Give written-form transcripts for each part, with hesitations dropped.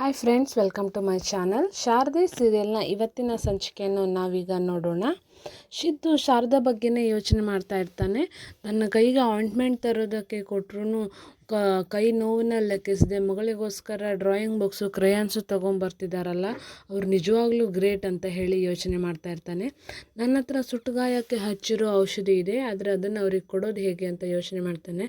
Hi friends, welcome to my channel. Sharade ಸೀರಿಯಲ್ನ ಇವತ್ತಿನ ಸಂಚಿಕೆಯನ್ನು ನಾವೀಗ ನೋಡೋಣ. ಸಿದ್ದು ಶಾರದಾ ಬಗ್ಗೆನೇ ಯೋಚನೆ ಮಾಡ್ತಾ ಇರ್ತಾನೆ. ನನ್ನ ಕೈಗೆ ಆಯಿಂಟ್ಮೆಂಟ್ ತರೋದಕ್ಕೆ ಕೊಟ್ಟರು ಕೈ ನೋವನ್ನ ಲೆಕ್ಕಿಸದೆ ಮಗಳಿಗೋಸ್ಕರ ಡ್ರಾಯಿಂಗ್ ಬಾಕ್ಸು ಕ್ರಯಾನ್ಸು ತೊಗೊಂಬರ್ತಿದ್ದಾರಲ್ಲ, ಅವ್ರು ನಿಜವಾಗ್ಲೂ ಗ್ರೇಟ್ ಅಂತ ಹೇಳಿ ಯೋಚನೆ ಮಾಡ್ತಾ ಇರ್ತಾನೆ. ನನ್ನ ಹತ್ರ ಸುಟ್ಟಗಾಯಕ್ಕೆ ಹಚ್ಚಿರೋ ಔಷಧಿ ಇದೆ, ಆದರೆ ಅದನ್ನು ಅವ್ರಿಗೆ ಕೊಡೋದು ಹೇಗೆ ಅಂತ ಯೋಚನೆ ಮಾಡ್ತಾನೆ.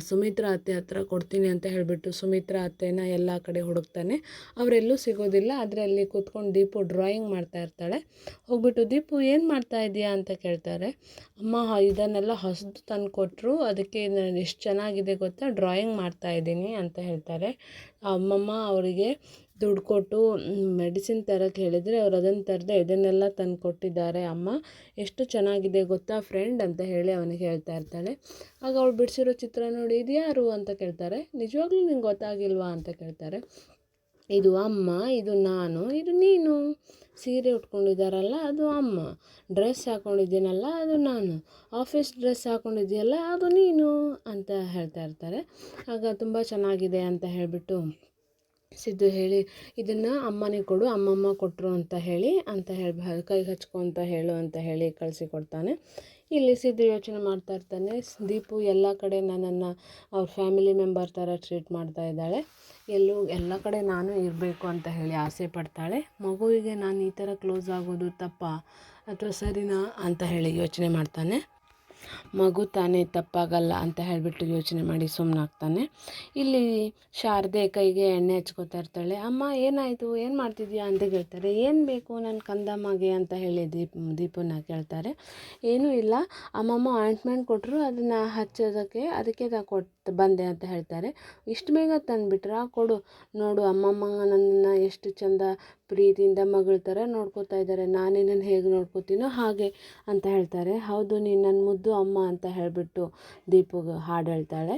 ಸುಮಿತ್ರಾ ಅತ್ತೆ ಹತ್ರ ಕೊಡ್ತೀನಿ ಅಂತ ಹೇಳಿಬಿಟ್ಟು ಸುಮಿತ್ರಾ ಅತ್ತೆನ ಎಲ್ಲ ಕಡೆ ಹುಡುಕ್ತಾನೆ. ಅವರೆಲ್ಲೂ ಸಿಗೋದಿಲ್ಲ. ಆದರೆ ಅಲ್ಲಿ ಕೂತ್ಕೊಂಡು ದೀಪು ಡ್ರಾಯಿಂಗ್ ಮಾಡ್ತಾ ಇರ್ತಾಳೆ. ಹೋಗ್ಬಿಟ್ಟು ದೀಪು ಏನು ಮಾಡ್ತಾ ಇದೆಯಾ ಅಂತ ಕೇಳ್ತಾರೆ. ಅಮ್ಮ ಇದನ್ನೆಲ್ಲ ಹೊಸದು ತಂದು ಕೊಟ್ಟರು, ಅದಕ್ಕೆ ನಾನು ಎಷ್ಟು ಚೆನ್ನಾಗಿದೆ ಗೊತ್ತಾ, ಡ್ರಾಯಿಂಗ್ ಮಾಡ್ತಾ ಇದ್ದೀನಿ ಅಂತ ಹೇಳ್ತಾರೆ. ಅಮ್ಮಮ್ಮ ಅವರಿಗೆ ದುಡ್ಡು ಕೊಟ್ಟು ಮೆಡಿಸಿನ್ ತರಕ್ಕೆ ಹೇಳಿದರೆ ಅವ್ರು ಅದನ್ನು ತರದೆ ಇದನ್ನೆಲ್ಲ ತಂದು ಕೊಟ್ಟಿದ್ದಾರೆ. ಅಮ್ಮ ಎಷ್ಟು ಚೆನ್ನಾಗಿದೆ ಗೊತ್ತಾ ಫ್ರೆಂಡ್ ಅಂತ ಹೇಳಿ ಅವನಿಗೆ ಹೇಳ್ತಾ ಇರ್ತಾಳೆ. ಆಗ ಅವಳು ಬಿಡಿಸಿರೋ ಚಿತ್ರ ನೋಡಿ, ಇದು ಯಾರು ಅಂತ ಕೇಳ್ತಾರೆ. ನಿಜವಾಗ್ಲೂ ನಿಂಗೆ ಗೊತ್ತಾಗಿಲ್ವಾ ಅಂತ ಕೇಳ್ತಾರೆ. ಇದು ಅಮ್ಮ, ಇದು ನಾನು, ಇದು ನೀನು. ಸೀರೆ ಉಟ್ಕೊಂಡಿದ್ದಾರಲ್ಲ ಅದು ಅಮ್ಮ, ಡ್ರೆಸ್ ಹಾಕ್ಕೊಂಡಿದ್ದೀನಲ್ಲ ಅದು ನಾನು, ಆಫೀಸ್ ಡ್ರೆಸ್ ಹಾಕ್ಕೊಂಡಿದ್ದೀಯಲ್ಲ ಅದು ನೀನು ಅಂತ ಹೇಳ್ತಾ ಇರ್ತಾರೆ. ಆಗ ತುಂಬ ಚೆನ್ನಾಗಿದೆ ಅಂತ ಹೇಳಿಬಿಟ್ಟು ಸಿದ್ದು ಹೇಳಿ, ಇದನ್ನು ಅಮ್ಮನಿಗೆ ಕೊಡು, ಅಮ್ಮಮ್ಮ ಕೊಟ್ಟರು ಅಂತ ಹೇಳಿ ಕೈಗೆ ಹಚ್ಕೊ ಅಂತ ಹೇಳು ಅಂತ ಹೇಳಿ ಕಳಿಸಿಕೊಡ್ತಾನೆ. ಇಲ್ಲಿ ಸಿದ್ದು ಯೋಚನೆ ಮಾಡ್ತಾ ಇರ್ತಾನೆ. ದೀಪು ಎಲ್ಲ ಕಡೆ ನನ್ನನ್ನು ಅವ್ರ ಫ್ಯಾಮಿಲಿ ಮೆಂಬರ್ ಥರ ಟ್ರೀಟ್ ಮಾಡ್ತಾ ಇದ್ದಾಳೆ, ಎಲ್ಲ ಕಡೆ ನಾನು ಇರಬೇಕು ಅಂತ ಹೇಳಿ ಆಸೆ ಪಡ್ತಾಳೆ. ಮಗುವಿಗೆ ನಾನು ಈ ಥರ ಕ್ಲೋಸ್ ಆಗೋದು ತಪ್ಪಾ ಅಥವಾ ಸರಿನಾ ಅಂತ ಹೇಳಿ ಯೋಚನೆ ಮಾಡ್ತಾನೆ. ಮಗು ತಾನೇ, ತಪ್ಪಾಗಲ್ಲ ಅಂತ ಹೇಳಿಬಿಟ್ಟು ಯೋಚನೆ ಮಾಡಿ ಸುಮ್ಮನಾಗ್ತಾನೆ. ಇಲ್ಲಿ ಶಾರದೆ ಕೈಗೆ ಎಣ್ಣೆ ಹಚ್ಕೋತಾ ಇರ್ತಾಳೆ. ಅಮ್ಮ ಏನಾಯಿತು, ಏನು ಮಾಡ್ತಿದ್ಯಾ ಅಂತ ಕೇಳ್ತಾರೆ. ಏನು ಬೇಕು ನನ್ನ ಕಂದಮ್ಮಗೆ ಅಂತ ಹೇಳಿ ದೀಪನ ಕೇಳ್ತಾರೆ. ಏನೂ ಇಲ್ಲ, ಅಮ್ಮಮ್ಮ ಆಯಿಂಟ್ಮೆಂಟ್ ಕೊಟ್ಟರು, ಅದನ್ನು ಹಚ್ಚೋದಕ್ಕೆ ಅದಕ್ಕೆ ಕೊಟ್ಟು ಬಂದೆ ಅಂತ ಹೇಳ್ತಾರೆ. ಇಷ್ಟು ಬೇಗ ತಂದುಬಿಟ್ರಾ, ಕೊಡು ನೋಡು, ಅಮ್ಮಮ್ಮ ನನ್ನನ್ನು ಎಷ್ಟು ಚೆಂದ ಪ್ರೀತಿಯಿಂದ ಮಗಳ ಥರ ನೋಡ್ಕೋತಾ ಇದ್ದಾರೆ, ನಾನೇನನ್ನು ಹೇಗೆ ನೋಡ್ಕೋತೀನೋ ಹಾಗೆ ಅಂತ ಹೇಳ್ತಾರೆ. ಹೌದು, ನೀನು ನನ್ನ ಮುದ್ದು ಅಮ್ಮ ಅಂತ ಹೇಳಿಬಿಟ್ಟು ದೀಪಗೆ ಹಾಡು ಹೇಳ್ತಾಳೆ.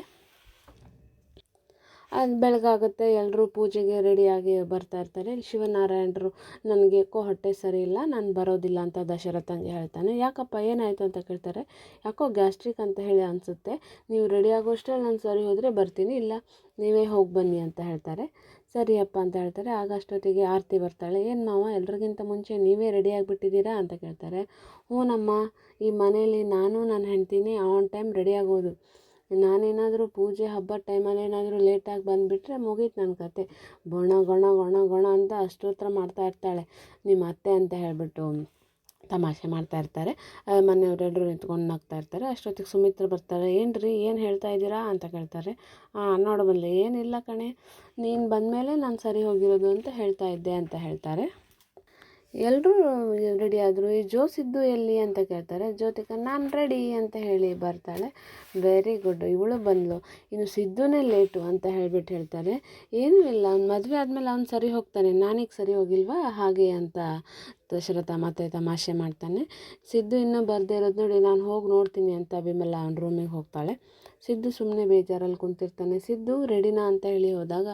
ಅದು ಬೆಳಗಾಗುತ್ತೆ, ಎಲ್ಲರೂ ಪೂಜೆಗೆ ರೆಡಿಯಾಗಿ ಬರ್ತಾ ಇರ್ತಾರೆ. ಶಿವನಾರಾಯಣರು ನನಗೆ ಯಾಕೋ ಹೊಟ್ಟೆ ಸರಿ ಇಲ್ಲ, ನಾನು ಬರೋದಿಲ್ಲ ಅಂತ ದಶರಥಂಗೆ ಹೇಳ್ತಾನೆ. ಯಾಕಪ್ಪ ಏನಾಯಿತು ಅಂತ ಕೇಳ್ತಾರೆ. ಯಾಕೋ ಗ್ಯಾಸ್ಟ್ರಿಕ್ ಅಂತ ಹೇಳಿ ಅನಿಸುತ್ತೆ, ನೀವು ರೆಡಿ ಆಗೋಷ್ಟರಲ್ಲಿ ನಾನು ಸರಿ ಹೋದರೆ ಬರ್ತೀನಿ, ಇಲ್ಲ ನೀವೇ ಹೋಗಿ ಬನ್ನಿ ಅಂತ ಹೇಳ್ತಾರೆ. ಸರಿಯಪ್ಪ ಅಂತ ಹೇಳ್ತಾರೆ. ಆಗ ಅಷ್ಟೊತ್ತಿಗೆ ಆರತಿ ಬರ್ತಾಳೆ. ಏನು ಮಾವ, ಎಲ್ರಿಗಿಂತ ಮುಂಚೆ ನೀವೇ ರೆಡಿಯಾಗಿಬಿಟ್ಟಿದ್ದೀರಾ ಅಂತ ಕೇಳ್ತಾರೆ. ಹ್ಞೂನಮ್ಮ, ಈ ಮನೇಲಿ ನಾನು ನನ್ನ ಹೆಂಡ್ತಿನೇ ಆನ್ ಟೈಮ್ ರೆಡಿ ಆಗೋದು, ನಾನೇನಾದರೂ ಪೂಜೆ ಹಬ್ಬದ ಟೈಮಲ್ಲಿ ಏನಾದರೂ ಲೇಟಾಗಿ ಬಂದುಬಿಟ್ರೆ ಮುಗೀತು ನನ್ನ ಕತೆ, ಗೊಣ ಗೊಣ ಗೊಣ ಗೊಣ ಅಂತ ಅಷ್ಟೋತ್ರ ಮಾಡ್ತಾ ಇರ್ತಾಳೆ ನಿಮ್ಮ ಅತ್ತೆ ಅಂತ ಹೇಳಿಬಿಟ್ಟು ತಮಾಷೆ ಮಾಡ್ತಾ ಇರ್ತಾರೆ. ಮನೆಯವರೆಲ್ಲರೂ ನಿಂತ್ಕೊಂಡು ನಗ್ತಾ ಇರ್ತಾರೆ. ಅಷ್ಟೊತ್ತಿಗೆ ಸುಮಿತ್ರ ಬರ್ತಾರೆ. ಏನು ರೀ, ಏನು ಹೇಳ್ತಾ ಇದ್ದೀರಾ ಅಂತ ಕೇಳ್ತಾರೆ. ನೋಡಬಲ್ಲೆ, ಏನಿಲ್ಲ ಕಣೆ, ನೀನು ಬಂದಮೇಲೆ ನಾನು ಸರಿ ಹೋಗಿರೋದು ಅಂತ ಹೇಳ್ತಾ ಇದ್ದೆ ಅಂತ ಹೇಳ್ತಾರೆ. ಎಲ್ಲರೂ ರೆಡಿ ಆದರು. ಈ ಸಿದ್ದು ಎಲ್ಲಿ ಅಂತ ಕೇಳ್ತಾರೆ. ಜ್ಯೋತಿಕಾ ನಾನು ರೆಡಿ ಅಂತ ಹೇಳಿ ಬರ್ತಾಳೆ. ವೆರಿ ಗುಡ್, ಇವಳು ಬಂದಳು, ಇನ್ನು ಸಿದ್ದುನೇ ಲೇಟು ಅಂತ ಹೇಳಿಬಿಟ್ಟು ಹೇಳ್ತಾರೆ. ಏನೂ ಇಲ್ಲ, ಅವ್ನು ಮದುವೆ ಆದಮೇಲೆ ಅವ್ನು ಸರಿ ಹೋಗ್ತಾನೆ, ನಾನೀಗ ಸರಿ ಹೋಗಿಲ್ವಾ ಹಾಗೆ ಅಂತ ದಶರಥ ಮತ್ತೆ ತಮಾಷೆ ಮಾಡ್ತಾನೆ. ಸಿದ್ದು ಇನ್ನೂ ಬರದೇ ಇರೋದು ನೋಡಿ, ನಾನು ಹೋಗಿ ನೋಡ್ತೀನಿ ಅಂತ ವಿಮಲ ಅವ್ನ ರೂಮಿಗೆ ಹೋಗ್ತಾಳೆ. ಸಿದ್ದು ಸುಮ್ಮನೆ ಬೇಜಾರಲ್ಲಿ ಕುಂತಿರ್ತಾನೆ. ಸಿದ್ದು ರೆಡಿನಾ ಅಂತ ಹೇಳಿ ಹೋದಾಗ,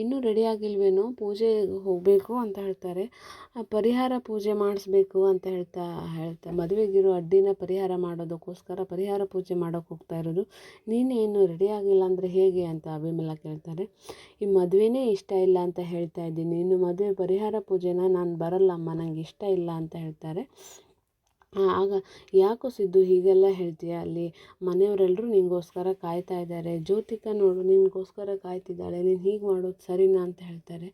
ಇನ್ನೂ ರೆಡಿ ಆಗಿಲ್ವೇನೋ, ಪೂಜೆಗೆ ಹೋಗಬೇಕು ಅಂತ ಹೇಳ್ತಾರೆ. ಪರಿಹಾರ ಪೂಜೆ ಮಾಡಿಸ್ಬೇಕು ಅಂತ ಹೇಳ್ತಾ ಮದುವೆಗಿರೋ ಅಡ್ಡಿನ ಪರಿಹಾರ ಮಾಡೋದಕ್ಕೋಸ್ಕರ ಪರಿಹಾರ ಪೂಜೆ ಮಾಡೋಕ್ಕೆ ಹೋಗ್ತಾ ಇರೋದು, ನೀನೇ ಇನ್ನೂ ರೆಡಿ ಆಗಿಲ್ಲ ಅಂದರೆ ಹೇಗೆ ಅಂತ ವಿಮಲ ಕೇಳ್ತಾರೆ. ಈ ಮದುವೆನೇ ಇಷ್ಟ ಇಲ್ಲ ಅಂತ ಹೇಳ್ತಾ ಇದ್ದೀನಿ, ಇನ್ನು ಮದುವೆ ಪರಿಹಾರ ಪೂಜೆನ ನಾನು ಬರಲ್ಲಮ್ಮ, ನನಗೆ ಇಷ್ಟ ಇಲ್ಲ ಅಂತ ಹೇಳ್ತಾರೆ. ಆಗ ಯಾಕೋ ಸಿದ್ದು ಹೀಗೆಲ್ಲ ಹೇಳ್ತೀಯ, ಅಲ್ಲಿ ಮನೆಯವರೆಲ್ಲರೂ ನಿನಗೋಸ್ಕರ ಕಾಯ್ತಾ ಇದ್ದಾರೆ, ಜ್ಯೋತಿಕಾ ನೋಡು ನಿನಗೋಸ್ಕರ ಕಾಯ್ತಿದ್ದಾಳೆ, ನೀನು ಹೀಗೆ ಮಾಡೋದು ಸರಿನಾ ಅಂತ ಹೇಳ್ತಾರೆ.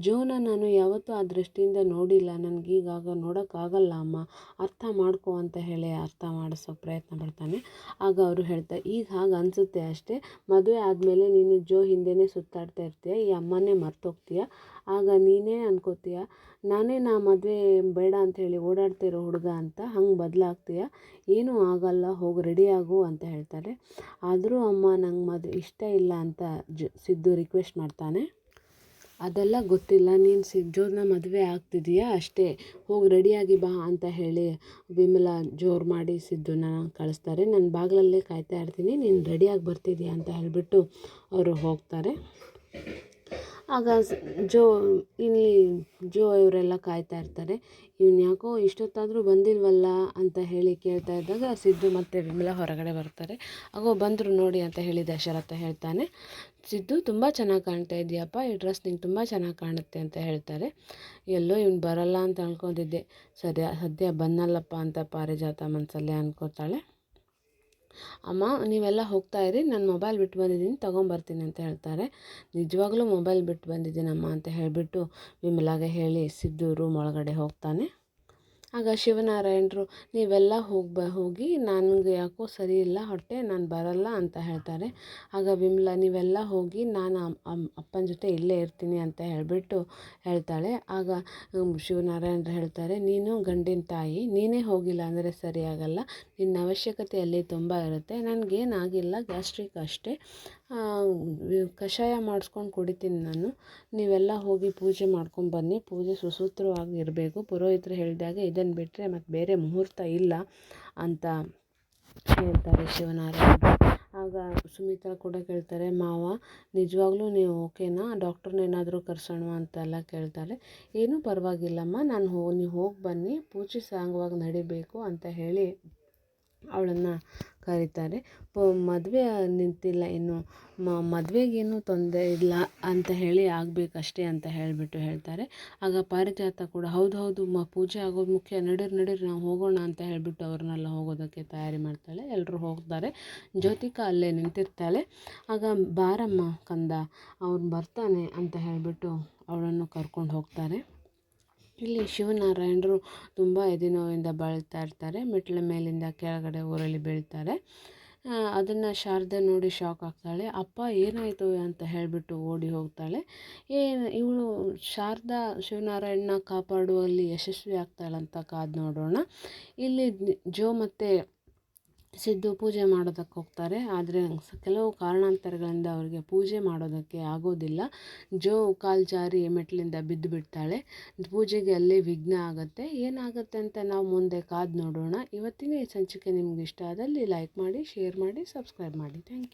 ಜೋನ ನಾನು ಯಾವತ್ತೂ ಆ ದೃಷ್ಟಿಯಿಂದ ನೋಡಿಲ್ಲ, ನನಗೀಗಾಗ ನೋಡೋಕ್ಕಾಗಲ್ಲ ಅಮ್ಮ, ಅರ್ಥ ಮಾಡ್ಕೊ ಅಂತ ಹೇಳಿ ಅರ್ಥ ಮಾಡಿಸೋ ಪ್ರಯತ್ನ ಪಡ್ತಾನೆ. ಆಗ ಅವರು ಹೇಳ್ತಾರೆ, ಈಗ ಹಾಗೆ ಅನಿಸುತ್ತೆ ಅಷ್ಟೇ, ಮದುವೆ ಆದಮೇಲೆ ನೀನು ಜೋ ಹಿಂದೆನೇ ಸುತ್ತಾಡ್ತಾ ಇರ್ತೀಯ, ಈ ಅಮ್ಮನೇ ಮರ್ತೋಗ್ತೀಯ, ಆಗ ನೀನೇ ಅನ್ಕೋತೀಯ ನಾನೇ ಮದುವೆ ಬೇಡ ಅಂಥೇಳಿ ಓಡಾಡ್ತಿರೋ ಹುಡುಗ ಅಂತ, ಹಂಗೆ ಬದಲಾಗ್ತೀಯ, ಏನೂ ಆಗಲ್ಲ, ಹೋಗಿ ರೆಡಿ ಆಗು ಅಂತ ಹೇಳ್ತಾರೆ. ಆದರೂ ಅಮ್ಮ ನಂಗೆ ಮದುವೆ ಇಷ್ಟ ಇಲ್ಲ ಅಂತ ಸಿದ್ದು ರಿಕ್ವೆಸ್ಟ್ ಮಾಡ್ತಾನೆ. ಅದೆಲ್ಲ ಗೊತ್ತಿಲ್ಲ, ನೀನು ಜೋರನ್ನ ಮದುವೆ ಆಗ್ತಿದೀಯಾ ಅಷ್ಟೇ, ಹೋಗಿ ರೆಡಿಯಾಗಿ ಬಾ ಅಂತ ಹೇಳಿ ವಿಮಲ ಜೋರು ಮಾಡಿ ಸಿದ್ದುನ ಕಳಿಸ್ತಾರೆ. ನಾನು ಬಾಗಿಲಲ್ಲೇ ಕಾಯ್ತಾ ಇರ್ತೀನಿ, ನೀನು ರೆಡಿಯಾಗಿ ಬರ್ತಿದೀಯ ಅಂತ ಹೇಳಿಬಿಟ್ಟು ಅವರು ಹೋಗ್ತಾರೆ. ಆಗ ಜೋ ಇಲ್ಲಿ ಜೋ ಇವರೆಲ್ಲ ಕಾಯ್ತಾ ಇರ್ತಾರೆ. ಇವನು ಯಾಕೋ ಇಷ್ಟೊತ್ತಾದರೂ ಬಂದಿಲ್ವಲ್ಲ ಅಂತ ಹೇಳಿ ಕೇಳ್ತಾ ಇದ್ದಾಗ ಸಿದ್ದು ಮತ್ತು ವಿಮಲಾ ಹೊರಗಡೆ ಬರ್ತಾರೆ. ಆಗೋ ಬಂದರು ನೋಡಿ ಅಂತ ಹೇಳಿ ದಶರಥ ಹೇಳ್ತಾನೆ. ಸಿದ್ದು ತುಂಬ ಚೆನ್ನಾಗಿ ಕಾಣ್ತಾ ಇದೆಯಪ್ಪ, ಈ ಡ್ರೆಸ್ ನಿಂಗೆ ತುಂಬ ಚೆನ್ನಾಗಿ ಕಾಣುತ್ತೆ ಅಂತ ಹೇಳ್ತಾರೆ. ಎಲ್ಲೋ ಇವ್ನು ಬರಲ್ಲ ಅಂತ ಅನ್ಕೊಂಡಿದ್ದೆ, ಸದ್ಯ ಬಂದಲ್ಲಪ್ಪ ಅಂತ ಪಾರಿಜಾತ ಮನಸ್ಸಲ್ಲೇ ಅನ್ಕೋತಾಳೆ. ಅಮ್ಮ ನೀವೆಲ್ಲ ಹೋಗ್ತಾ ಇರಿ, ನಾನು ಮೊಬೈಲ್ ಬಿಟ್ಟು ಬಂದಿದ್ದೀನಿ, ತೊಗೊಂಬರ್ತೀನಿ ಅಂತ ಹೇಳ್ತಾರೆ. ನಿಜವಾಗ್ಲೂ ಮೊಬೈಲ್ ಬಿಟ್ಟು ಬಂದಿದ್ದೀನಮ್ಮ ಅಂತ ಹೇಳಿಬಿಟ್ಟು ವಿಮಲಾಗೆ ಹೇಳಿ ಸಿದ್ದು ರೂಮ್ ಒಳಗಡೆ ಹೋಗ್ತಾನೆ. ಆಗ ಶಿವನಾರಾಯಣರು ನೀವೆಲ್ಲ ಹೋಗಿ ನನಗೆ ಯಾಕೋ ಸರಿ ಇಲ್ಲ ಹೊಟ್ಟೆ, ನಾನು ಬರಲ್ಲ ಅಂತ ಹೇಳ್ತಾರೆ. ಆಗ ವಿಮಲಾ ನೀವೆಲ್ಲ ಹೋಗಿ ನಾನು ಅಪ್ಪನ ಜೊತೆ ಇಲ್ಲೇ ಇರ್ತೀನಿ ಅಂತ ಹೇಳಿಬಿಟ್ಟು ಹೇಳ್ತಾಳೆ. ಆಗ ಶಿವನಾರಾಯಣರು ಹೇಳ್ತಾರೆ, ನೀನು ಗಂಡಿನ ತಾಯಿ, ನೀನೇ ಹೋಗಿಲ್ಲ ಅಂದರೆ ಸರಿಯಾಗಲ್ಲ, ನಿನ್ನ ಅವಶ್ಯಕತೆ ಅಲ್ಲಿ ತುಂಬ ಇರುತ್ತೆ. ನನಗೇನಾಗಿಲ್ಲ, ಗ್ಯಾಸ್ಟ್ರಿಕ್ ಅಷ್ಟೇ, ಕಷಾಯ ಮಾಡಿಸ್ಕೊಂಡು ಕುಡಿತೀನಿ ನಾನು. ನೀವೆಲ್ಲ ಹೋಗಿ ಪೂಜೆ ಮಾಡ್ಕೊಂಡು ಬನ್ನಿ, ಪೂಜೆ ಸುಸೂತ್ರವಾಗಿ ಇರಬೇಕು, ಪುರೋಹಿತರು ಹೇಳಿದಾಗ ಇದನ್ನು ಬಿಟ್ಟರೆ ಮತ್ತು ಬೇರೆ ಮುಹೂರ್ತ ಇಲ್ಲ ಅಂತ ಹೇಳ್ತಾರೆ ಶಿವನಾರಾಯಣರು. ಆಗ ಸುಮಿತ್ರಾ ಕೂಡ ಕೇಳ್ತಾರೆ, ಮಾವ ನಿಜವಾಗ್ಲೂ ನೀವು ಓಕೆನಾ, ಡಾಕ್ಟ್ರನ್ನೇನಾದರೂ ಕರ್ಸೋಣ ಅಂತೆಲ್ಲ ಕೇಳ್ತಾರೆ. ಏನೂ ಪರವಾಗಿಲ್ಲಮ್ಮ, ನೀವು ಹೋಗಿ ಬನ್ನಿ, ಪೂಜೆ ಸಾಂಗವಾಗಿ ನಡಿಬೇಕು ಅಂತ ಹೇಳಿ ಅವಳನ್ನು ಕರೀತಾರೆ. ಮದುವೆ ನಿಂತಿಲ್ಲ ಇನ್ನು, ಮದುವೆಗೇನು ತೊಂದರೆ ಇಲ್ಲ ಅಂತ ಹೇಳಿ ಆಗಬೇಕಷ್ಟೇ ಅಂತ ಹೇಳಿಬಿಟ್ಟು ಹೇಳ್ತಾರೆ. ಆಗ ಪಾರಿಜಾತ ಕೂಡ ಹೌದು ಪೂಜೆ ಆಗೋದು ಮುಖ್ಯ, ನಡೀರಿ ನಾವು ಹೋಗೋಣ ಅಂತ ಹೇಳಿಬಿಟ್ಟು ಅವ್ರನ್ನೆಲ್ಲ ಹೋಗೋದಕ್ಕೆ ತಯಾರಿ ಮಾಡ್ತಾಳೆ. ಎಲ್ಲರೂ ಹೋಗ್ತಾರೆ. ಜ್ಯೋತಿಕಾ ಅಲ್ಲೇ ನಿಂತಿರ್ತಾಳೆ. ಆಗ ಬಾರಮ್ಮ ಕಂದ, ಅವ್ನು ಬರ್ತಾನೆ ಅಂತ ಹೇಳಿಬಿಟ್ಟು ಅವಳನ್ನು ಕರ್ಕೊಂಡು ಹೋಗ್ತಾರೆ. ಇಲ್ಲಿ ಶಿವನಾರಾಯಣರು ತುಂಬ ಎದೆನೋವಿಂದ ಬಳಲ್ತಾ ಇರ್ತಾರೆ. ಮೆಟ್ಲ ಮೇಲಿಂದ ಕೆಳಗಡೆ ಊರಲ್ಲಿ ಬೀಳ್ತಾರೆ. ಅದನ್ನು ಶಾರದೆ ನೋಡಿ ಶಾಕ್ ಆಗ್ತಾಳೆ. ಅಪ್ಪ ಏನಾಯಿತು ಅಂತ ಹೇಳಿಬಿಟ್ಟು ಓಡಿ ಹೋಗ್ತಾಳೆ. ಇವಳು ಶಾರದಾ ಶಿವನಾರಾಯಣನ ಕಾಪಾಡುವಲ್ಲಿ ಯಶಸ್ವಿ ಆಗ್ತಾಳಂತ ಕಾದು ನೋಡೋಣ. ಇಲ್ಲಿ ಜೋ ಮತ್ತು ಸಿದ್ದು ಪೂಜೆ ಮಾಡೋದಕ್ಕೆ ಹೋಗ್ತಾರೆ. ಆದರೆ ಕೆಲವು ಕಾರಣಾಂತರಗಳಿಂದ ಅವರಿಗೆ ಪೂಜೆ ಮಾಡೋದಕ್ಕೆ ಆಗೋದಿಲ್ಲ. ಜೋ ಕಾಲು ಜಾರಿ ಮೆಟ್ಲಿಂದ ಬಿದ್ದು ಬಿಡ್ತಾಳೆ. ಪೂಜೆಗೆ ಅಲ್ಲೇ ವಿಘ್ನ ಆಗುತ್ತೆ. ಏನಾಗುತ್ತೆ ಅಂತ ನಾವು ಮುಂದೆ ಕಾದು ನೋಡೋಣ. ಇವತ್ತಿನ ಈ ಸಂಚಿಕೆ ನಿಮ್ಗೆ ಇಷ್ಟ ಆದಲ್ಲಿ ಲೈಕ್ ಮಾಡಿ, ಶೇರ್ ಮಾಡಿ, ಸಬ್ಸ್ಕ್ರೈಬ್ ಮಾಡಿ. Thank you.